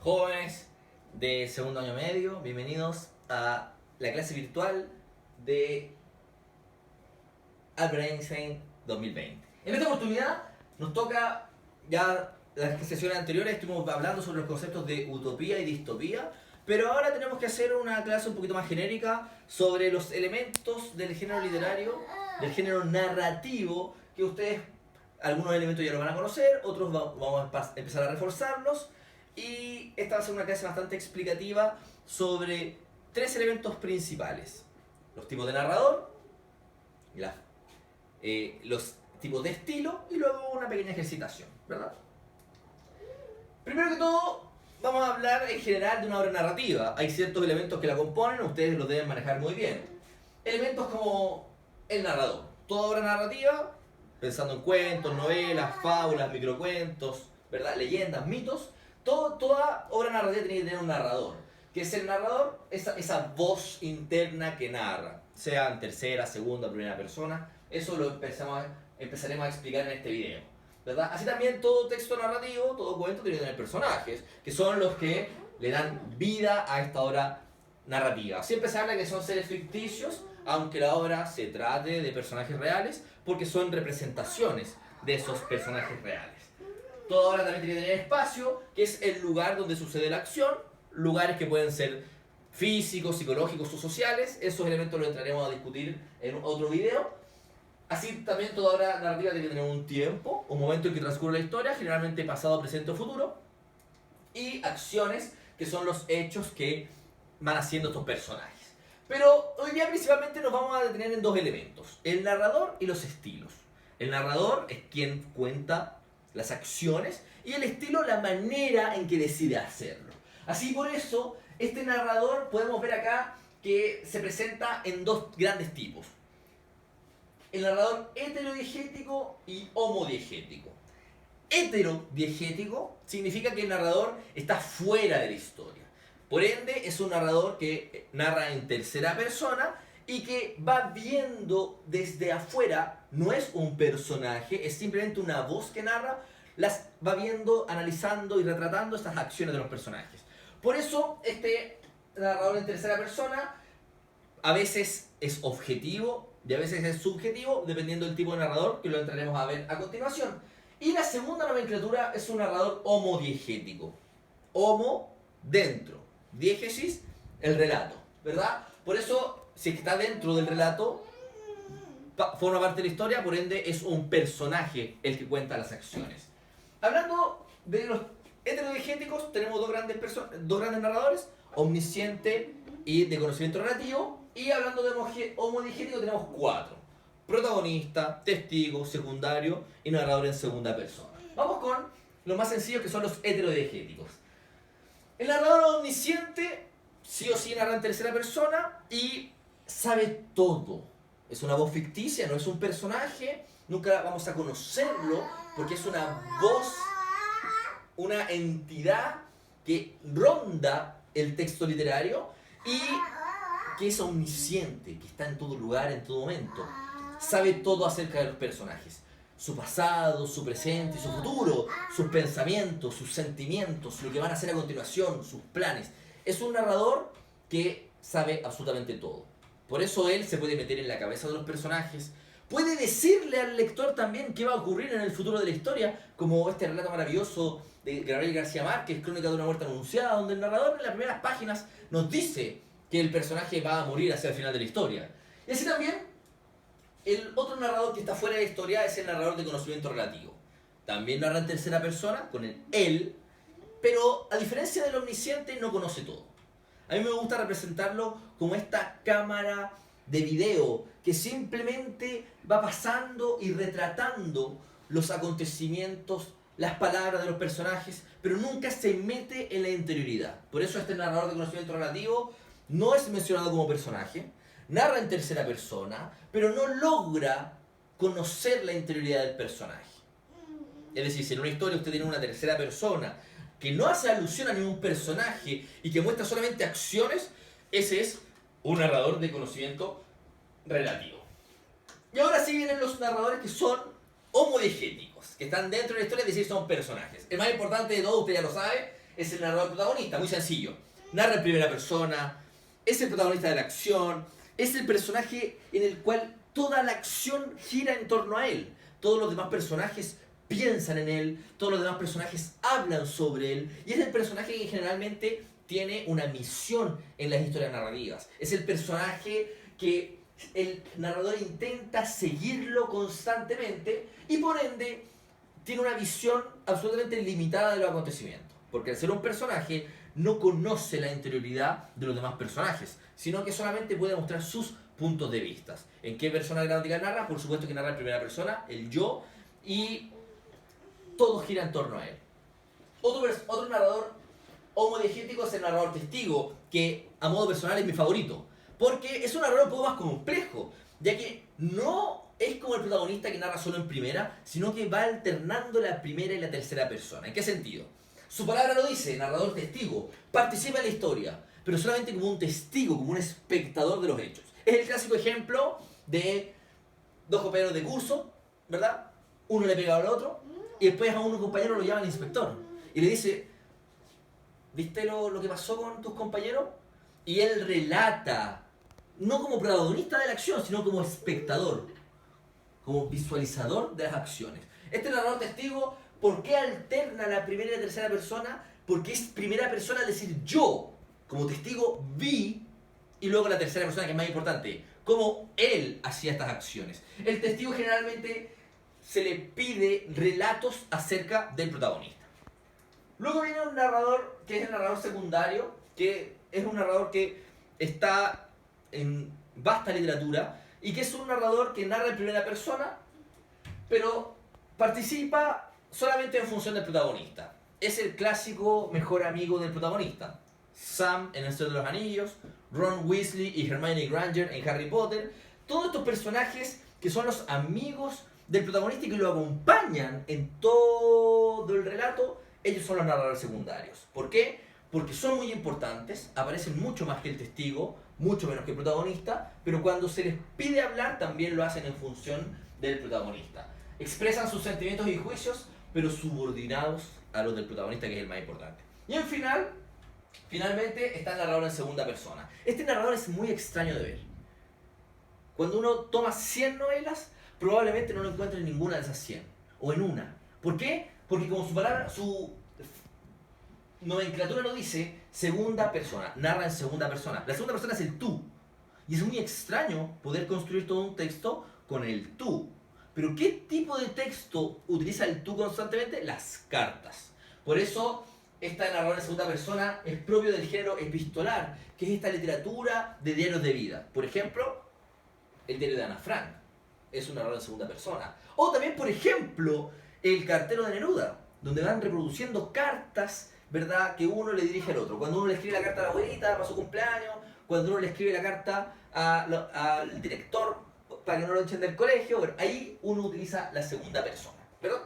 Jóvenes de segundo año medio, bienvenidos a la clase virtual de Albert Einstein 2020. En esta oportunidad nos toca, ya las sesiones anteriores estuvimos hablando sobre los conceptos de utopía y distopía, pero ahora tenemos que hacer una clase un poquito más genérica sobre los elementos del género literario, del género narrativo, que ustedes, algunos elementos ya los van a conocer, otros vamos a empezar a reforzarlos. Y esta va a ser una clase bastante explicativa sobre tres elementos principales: los tipos de narrador, los tipos de estilo y luego una pequeña ejercitación, ¿verdad? Primero que todo, vamos a hablar en general de una obra narrativa. Hay ciertos elementos que la componen, ustedes los deben manejar muy bien. Elementos como el narrador. Toda obra narrativa, pensando en cuentos, novelas, fábulas, microcuentos, ¿verdad? Leyendas, mitos. Toda obra narrativa tiene que tener un narrador. ¿Qué es el narrador? Esa voz interna que narra, sea en tercera, segunda, primera persona. Eso lo empezaremos a explicar en este video, ¿verdad? Así también todo texto narrativo, todo cuento tiene que tener personajes, que son los que le dan vida a esta obra narrativa. Siempre se habla que son seres ficticios, aunque la obra se trate de personajes reales, porque son representaciones de esos personajes reales. Toda obra también tiene que tener espacio, que es el lugar donde sucede la acción, lugares que pueden ser físicos, psicológicos o sociales. Esos elementos los entraremos a discutir en otro video. Así también toda obra narrativa tiene que tener un tiempo, un momento en que transcurre la historia, generalmente pasado, presente o futuro, y acciones, que son los hechos que van haciendo estos personajes. Pero hoy día principalmente nos vamos a detener en dos elementos: el narrador y los estilos. El narrador es quien cuenta las acciones, y el estilo, la manera en que decide hacerlo. Así, por eso, este narrador podemos ver acá que se presenta en dos grandes tipos: el narrador heterodiegético y homodiegético. Heterodiegético significa que el narrador está fuera de la historia. Por ende, es un narrador que narra en tercera persona y que va viendo desde afuera. No es un personaje, es simplemente una voz que narra, las va viendo, analizando y retratando estas acciones de los personajes. Por eso, este narrador en tercera persona a veces es objetivo y a veces es subjetivo, dependiendo del tipo de narrador, que lo entraremos a ver a continuación. Y la segunda nomenclatura es un narrador homodiegético. Homo, dentro. Diégesis, el relato, ¿verdad? Por eso, si está dentro del relato, forma parte de la historia, por ende es un personaje el que cuenta las acciones. Hablando de los heterodiegéticos, tenemos dos grandes narradores: omnisciente y de conocimiento relativo. Y hablando de homodiegético, tenemos cuatro: protagonista, testigo, secundario y narrador en segunda persona. Vamos con los más sencillos, que son los heterodiegéticos. El narrador omnisciente sí o sí narra en tercera persona y sabe todo. Es una voz ficticia, no es un personaje, nunca vamos a conocerlo porque es una voz, una entidad que ronda el texto literario y que es omnisciente, que está en todo lugar, en todo momento. Sabe todo acerca de los personajes: su pasado, su presente y su futuro, sus pensamientos, sus sentimientos, lo que van a hacer a continuación, sus planes. Es un narrador que sabe absolutamente todo. Por eso él se puede meter en la cabeza de los personajes, puede decirle al lector también qué va a ocurrir en el futuro de la historia, como este relato maravilloso de Gabriel García Márquez, Crónica de una muerte anunciada, donde el narrador en las primeras páginas nos dice que el personaje va a morir hacia el final de la historia. Y así también, el otro narrador que está fuera de la historia es el narrador de conocimiento relativo. También narra en tercera persona, con el él, pero a diferencia del omnisciente, no conoce todo. A mí me gusta representarlo como esta cámara de video que simplemente va pasando y retratando los acontecimientos, las palabras de los personajes, pero nunca se mete en la interioridad. Por eso este narrador de conocimiento relativo no es mencionado como personaje, narra en tercera persona, pero no logra conocer la interioridad del personaje. Es decir, si en una historia usted tiene una tercera persona que no hace alusión a ningún personaje y que muestra solamente acciones, ese es un narrador de conocimiento relativo. Y ahora sí vienen los narradores que son homodiegéticos, que están dentro de la historia, es decir, son personajes. El más importante de todos, usted ya lo sabe, es el narrador protagonista? Muy sencillo. Narra en primera persona, es el protagonista de la acción, es el personaje en el cual toda la acción gira en torno a él. Todos los demás personajes piensan en él, todos los demás personajes hablan sobre él, y es el personaje que generalmente tiene una misión en las historias narrativas. Es el personaje que el narrador intenta seguirlo constantemente y por ende tiene una visión absolutamente limitada de los acontecimientos. Porque al ser un personaje no conoce la interioridad de los demás personajes, sino que solamente puede mostrar sus puntos de vista. ¿En qué persona gramatical narra? Por supuesto que narra en primera persona, el yo, y todo gira en torno a él. Otro narrador homodiegético es el narrador testigo, que a modo personal es mi favorito, porque es un narrador un poco más complejo, ya que no es como el protagonista que narra solo en primera, sino que va alternando la primera y la tercera persona. ¿En qué sentido? Su palabra lo dice, narrador testigo, participa en la historia, pero solamente como un testigo, como un espectador de los hechos. Es el clásico ejemplo de dos compañeros de curso, ¿verdad? Uno le pega al otro, y después a un compañero lo llama el inspector, y le dice: ¿viste lo que pasó con tus compañeros? Y él relata, no como protagonista de la acción, sino como espectador, como visualizador de las acciones. Este narrador testigo, ¿por qué alterna la primera y la tercera persona? Porque es primera persona, es decir, yo, como testigo, vi, y luego la tercera persona, que es más importante, cómo él hacía estas acciones. El testigo generalmente se le pide relatos acerca del protagonista. Luego viene un narrador que es el narrador secundario, que es un narrador que está en vasta literatura y que es un narrador que narra en primera persona, pero participa solamente en función del protagonista. Es el clásico mejor amigo del protagonista. Sam en El Señor de los Anillos, Ron Weasley y Hermione Granger en Harry Potter. Todos estos personajes que son los amigos del protagonista y que lo acompañan en todo el relato, ellos son los narradores secundarios. ¿Por qué? Porque son muy importantes, aparecen mucho más que el testigo, mucho menos que el protagonista, pero cuando se les pide hablar también lo hacen en función del protagonista. Expresan sus sentimientos y juicios, pero subordinados a los del protagonista, que es el más importante. Y finalmente está el narrador en segunda persona. Este narrador es muy extraño de ver. Cuando uno toma 100 novelas, probablemente no lo encuentre en ninguna de esas 100, o en una. ¿Por qué? Porque como su nomenclatura lo dice, segunda persona, narra en segunda persona. La segunda persona es el tú. Y es muy extraño poder construir todo un texto con el tú. Pero ¿qué tipo de texto utiliza el tú constantemente? Las cartas. Por eso, esta narrador en segunda persona es propio del género epistolar, que es esta literatura de diarios de vida. Por ejemplo, el diario de Ana Frank es un narrador en segunda persona. O también, por ejemplo, el cartero de Neruda, donde van reproduciendo cartas, ¿verdad?, que uno le dirige al otro. Cuando uno le escribe la carta a la abuelita para su cumpleaños, cuando uno le escribe la carta al director para que no lo echen del colegio, bueno, ahí uno utiliza la segunda persona, ¿verdad?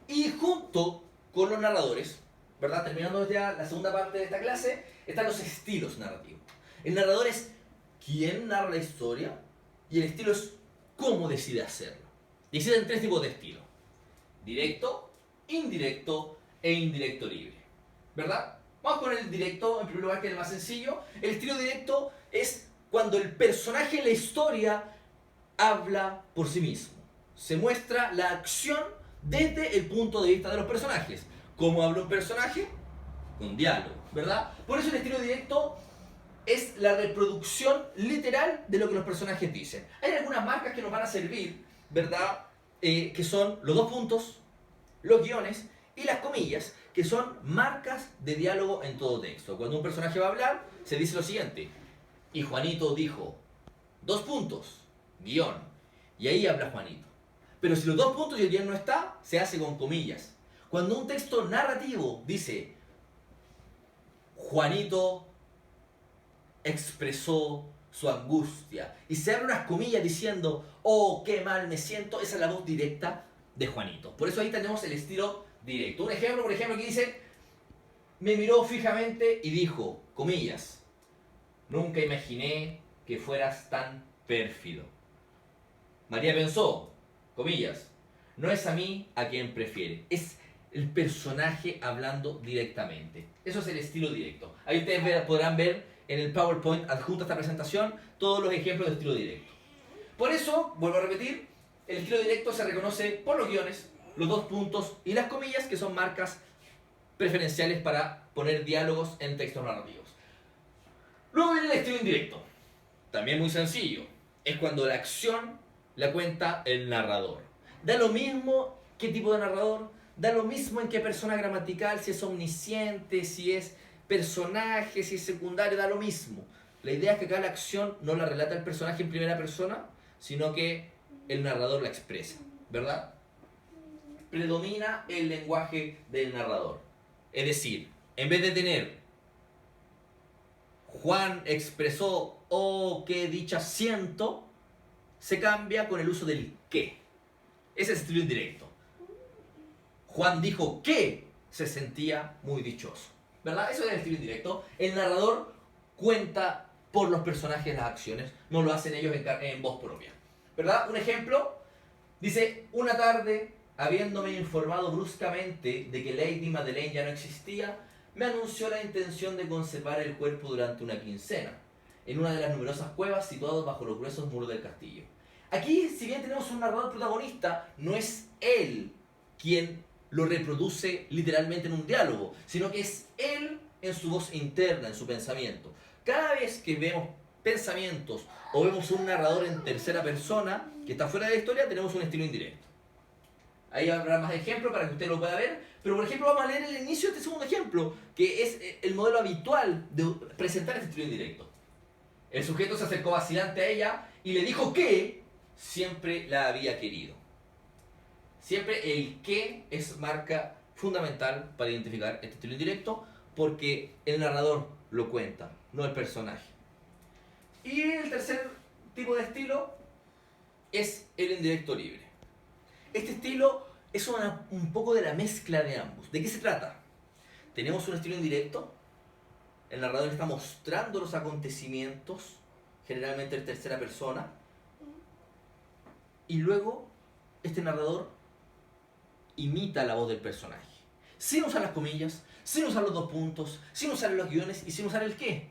Y junto con los narradores, ¿verdad?, terminando ya la segunda parte de esta clase, están los estilos narrativos. El narrador es quien narra la historia y el estilo es cómo decide hacerlo. Y existen 3 tipos de estilo: directo, indirecto e indirecto libre, ¿verdad? Vamos con el directo en primer lugar, que es el más sencillo. El estilo directo es cuando el personaje en la historia habla por sí mismo. Se muestra la acción desde el punto de vista de los personajes. ¿Cómo habla un personaje? Con diálogo, ¿verdad? Por eso el estilo directo es la reproducción literal de lo que los personajes dicen. Hay algunas marcas que nos van a servir, ¿verdad? Que son los 2 puntos, los guiones y las comillas, que son marcas de diálogo en todo texto. Cuando un personaje va a hablar, se dice lo siguiente: y Juanito dijo, 2 puntos, guión. Y ahí habla Juanito. Pero si los 2 puntos y el guión no está, se hace con comillas. Cuando un texto narrativo dice, Juanito expresó su angustia, y se abre unas comillas diciendo, oh, qué mal me siento, esa es la voz directa de Juanito. Por eso ahí tenemos el estilo directo. Un ejemplo, por ejemplo, que dice, me miró fijamente y dijo, comillas, nunca imaginé que fueras tan pérfido. María pensó, comillas, no es a mí a quien prefiere. Es el personaje hablando directamente. Eso es el estilo directo. Ahí ustedes podrán ver en el PowerPoint adjunto a esta presentación todos los ejemplos de estilo directo. Por eso, vuelvo a repetir, el estilo directo se reconoce por los guiones, los dos puntos y las comillas, que son marcas preferenciales para poner diálogos en textos narrativos. Luego viene el estilo indirecto. También muy sencillo. Es cuando la acción la cuenta el narrador. Da lo mismo qué tipo de narrador, da lo mismo en qué persona gramatical, si es omnisciente, si es personaje, si es secundario, da lo mismo. La idea es que acá la acción no la relata el personaje en primera persona, sino que el narrador la expresa, ¿verdad? Predomina el lenguaje del narrador. Es decir, en vez de tener Juan expresó, oh, qué dicha siento, se cambia con el uso del qué. Ese es el estilo indirecto. Juan dijo que se sentía muy dichoso, ¿verdad? Eso es el estilo indirecto. El narrador cuenta por los personajes las acciones, no lo hacen ellos en voz propia, ¿verdad? Un ejemplo, dice, una tarde, habiéndome informado bruscamente de que Lady Madeleine ya no existía, me anunció la intención de conservar el cuerpo durante una quincena, en una de las numerosas cuevas situadas bajo los gruesos muros del castillo. Aquí, si bien tenemos un narrador protagonista, no es él quien lo reproduce literalmente en un diálogo, sino que es él en su voz interna, en su pensamiento. Cada vez que vemos pensamientos o vemos un narrador en tercera persona que está fuera de la historia, tenemos un estilo indirecto. Ahí habrá más ejemplos para que usted lo pueda ver, pero por ejemplo vamos a leer el inicio de este segundo ejemplo, que es el modelo habitual de presentar este estilo indirecto. El sujeto se acercó vacilante a ella y le dijo que siempre la había querido. Siempre el que es marca fundamental para identificar este estilo indirecto, porque el narrador lo cuenta, no el personaje. Y el tercer tipo de estilo es el indirecto libre. Este estilo es un poco de la mezcla de ambos. ¿De qué se trata? Tenemos un estilo indirecto, el narrador está mostrando los acontecimientos, generalmente en tercera persona, y luego este narrador imita la voz del personaje, sin usar las comillas, sin usar los dos puntos, sin usar los guiones y sin usar el qué.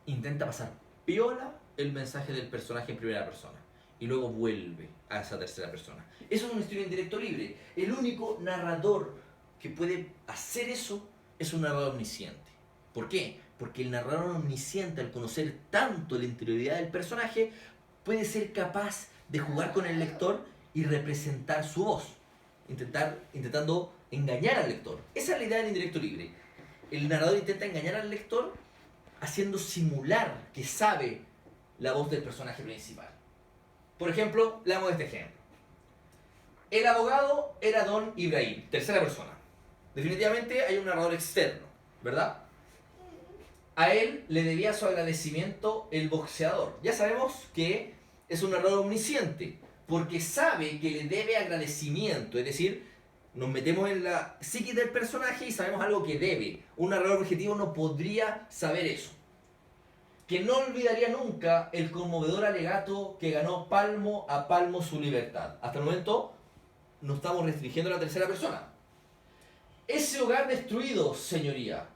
Intenta pasar piola el mensaje del personaje en primera persona y luego vuelve a esa tercera persona. Eso es un estilo indirecto libre. El único narrador que puede hacer eso es un narrador omnisciente. ¿Por qué? Porque el narrador omnisciente, al conocer tanto la interioridad del personaje, puede ser capaz de jugar con el lector y representar su voz, intentando engañar al lector. Esa es la idea del indirecto libre. El narrador intenta engañar al lector haciendo simular que sabe la voz del personaje principal. Por ejemplo, le damos este ejemplo. El abogado era Don Ibrahim, tercera persona. Definitivamente hay un narrador externo, ¿verdad? A él le debía su agradecimiento el boxeador. Ya sabemos que es un narrador omnisciente, porque sabe que le debe agradecimiento, es decir, nos metemos en la psique del personaje y sabemos algo que debe. Un narrador objetivo no podría saber eso. Que no olvidaría nunca el conmovedor alegato que ganó palmo a palmo su libertad. Hasta el momento no estamos restringiendo a la tercera persona. Ese hogar destruido, señoría,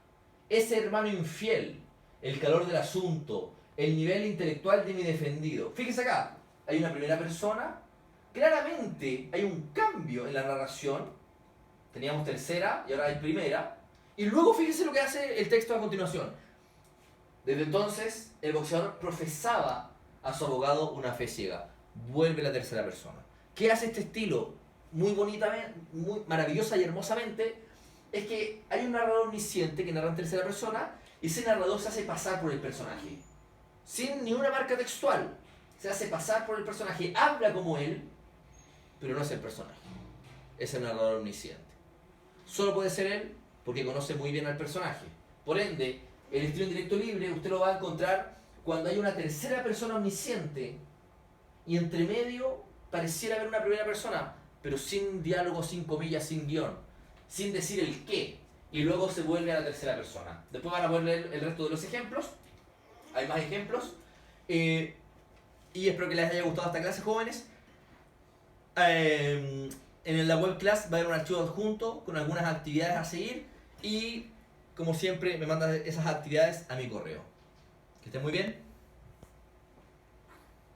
ese hermano infiel, el calor del asunto, el nivel intelectual de mi defendido. Fíjese acá, hay una primera persona, claramente hay un cambio en la narración, teníamos tercera y ahora hay primera, y luego fíjese lo que hace el texto a continuación. Desde entonces, el boxeador profesaba a su abogado una fe ciega. Vuelve la tercera persona. ¿Qué hace este estilo? Muy bonitamente, muy maravillosa y hermosamente, es que hay un narrador omnisciente que narra en tercera persona y ese narrador se hace pasar por el personaje. Sin ninguna marca textual. Se hace pasar por el personaje, habla como él, pero no es el personaje. Es el narrador omnisciente. Solo puede ser él porque conoce muy bien al personaje. Por ende, el estilo indirecto libre usted lo va a encontrar cuando hay una tercera persona omnisciente y entre medio pareciera haber una primera persona, pero sin diálogo, sin comillas, sin guión, sin decir el qué, y luego se vuelve a la tercera persona. Después van a poder leer el resto de los ejemplos, hay más ejemplos, y espero que les haya gustado esta clase, jóvenes. en la web class va a haber un archivo adjunto con algunas actividades a seguir y como siempre me mandas esas actividades a mi correo. Que estén muy bien.